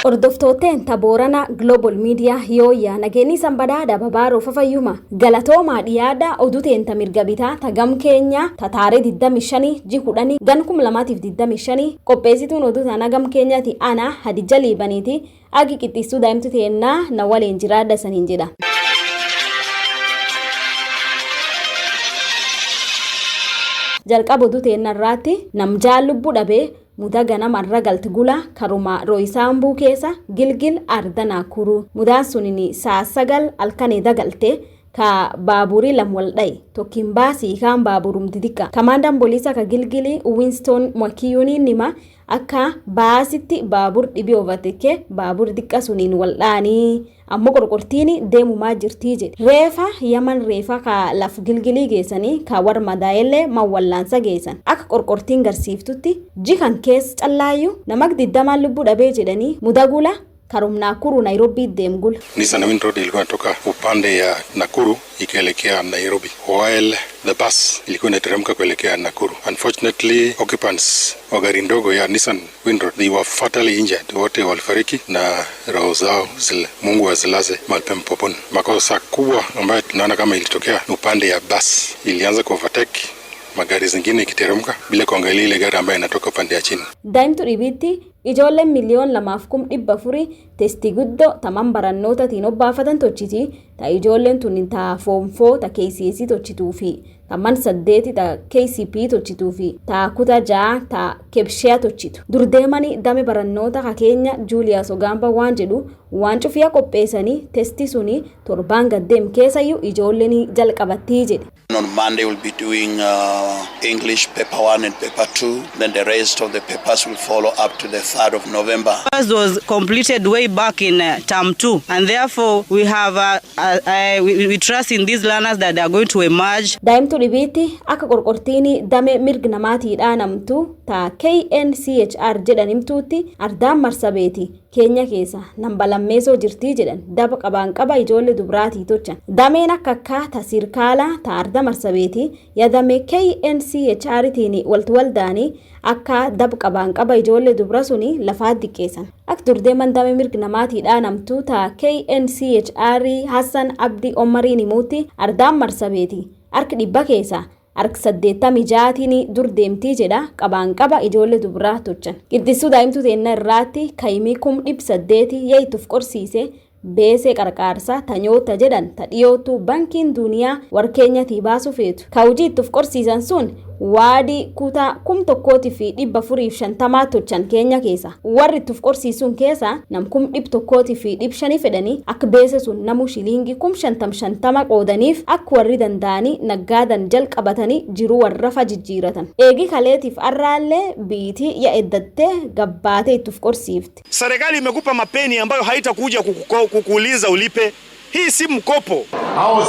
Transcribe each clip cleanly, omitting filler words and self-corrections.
Ordoftootteen Taboorana Global Media yooyyaa nageenyi sanbadaadha babaaroo fafayyuma galatoomaa dhiyaadha oduuteen tamirga bitaa tagam keenya tataaree 25 G10 gan 2025 qopheessituun oduutaa nagam keenyati ana Hadija Liibaniiti agi qixxiistuu daa'imtu teennaa na waliin jiraadha saniin jedha. Jalqaba oduuteen irraatti namjaa lubbuu dhabee muda ganama irra galti gula karuma rooyisaambuu keessa gilgil ardana kuru mudaan sunini saasagal alkanii dagalte ka baaburii lamwaldai tokkin baasii kaan baaburum didika kamandan booliisa ka gilgili Winston Mwakiyuni nima akka baasitti baabur dhibi overtake baabur dikka suniin waldhaanii ammoo qorqortiini deemumaa jirtii jedhe reefa yaman reefa ka laf gilgilii geessanii ka war madaa'ellee mawwallaansa geessan akka qorqortiin garsiiftutti jikan keessa callaayyuu namak 20 lubbuu dhabee jedhanii mudagula karumna Nakuru Nairobi demgul. Nissan Wind Road ilikuwa inatoka upande ya Nakuru ikielekea Nairobi while the bus ilikuwa inateremka kuelekea Nakuru. Unfortunately occupants wa gari ndogo ya Nissan Wind Road they were fatally injured. Wote walifariki na roho zao Mungu azilaze mahali pema peponi. Makosa kubwa ambayo tunaona kama ilitokea upande ya bus ilianza kuovertake magari zingine ikiteremka bila kuangalia ile gari ambayo inatoka upande ya chini. Daa'imtu dhibitti ijoolleen miliyoon 2,400 testi guddo tamam barannoota tiin obbaafatan tochiti ta ijoolleen tunin ta foomfoo ta KCSE tochituu fi taman 8 ta KCP tochituu fi ta kuta 6 ta kebshea tochitu durdeemani dame barannoota ka keenya Julius Ogamba waan jedhu waan cufiya qopheessanii testi suni torbaan gaddeem keessayyuu ijoolleen jalqabattii jedhe. On Monday we'll be doing English paper 1 and paper 2. Then the rest of the papers will follow up to the 3rd of November. It was completed way back in term 2, and therefore we have we trust in these learners that they are going to emerge. Daa'imtu dhibiitti akka qorqortiini dame mirga namaatiidha namtu ta KNCHR jedhanimtuutti ardaan marsabeeti keenya keessa nambalammeesoo jirtii jedhan daba qabaan qaba ijoollee dubraatii tochan dameen akka ta sirkaala ta arda marsabeeti yadame KNCHR tiini waldaanii akka dab qabaan qaba ijoollee dubra suni lafaa diqqeessan akka durdeeman dame mirga namaatiidha namtu ta KNCHR Hassan Abdi Omariin himuutti ardaan marsabeeti harki dhibba keessa harki 86 durdeemtii jedha qabaan qaba ijoollee dubraa tochan qiddisuu daa'imtu teenna irraatti kaymii 800 yeeytuuf qorsiise beesee qarqaarsa tanyoota jedhan ta dhiyootu bankiin duniyaa warkeenyatii baasu feetu ka hojii ittuf qorsiisan sun waadii kutaa 1,450 tochan keenya keessa warri ittuf qorsiisuun keessa nam 1,150 fedhanii akka beese sun namu shiliingii 50 qoodaniif akka warri danda'anii naggaadan jalqabatanii jiruu warrafa jijjiiratan eegi kaleetiif arraallee biitii ya eddattee gabbaatee ittuf qorsiifti. Serikali imekupa mapeni ambayo haitakuja kukuuliza ulipe. Hii si mkopo. Hao 70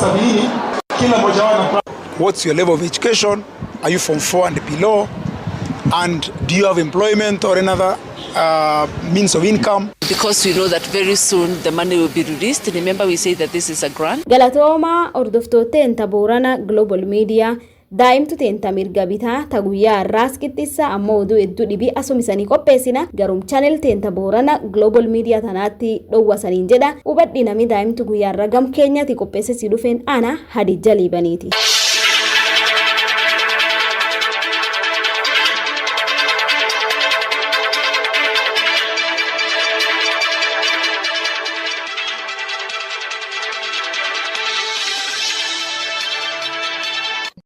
kila mmoja wao. What's your level of education? Are you from 4 and below? And do you have employment or another means of income? Because we know that very soon the money will be released. Remember we say that this is a grant. Galatooma ordoftootteen Taboorana Global Media daa'imtu teenta mirga bitaa ta guyyaa irraas qixxissa ammoo oduu hedduu dhibii asumisanii qopheessina garum channel teenta Boorana Global Media tanaatti dhowwasaniin jedha hubadhi nami daa'imtu guyyaa irra gam keenyatti qopheesse si dhufeen ana Hadija Liibaniiti.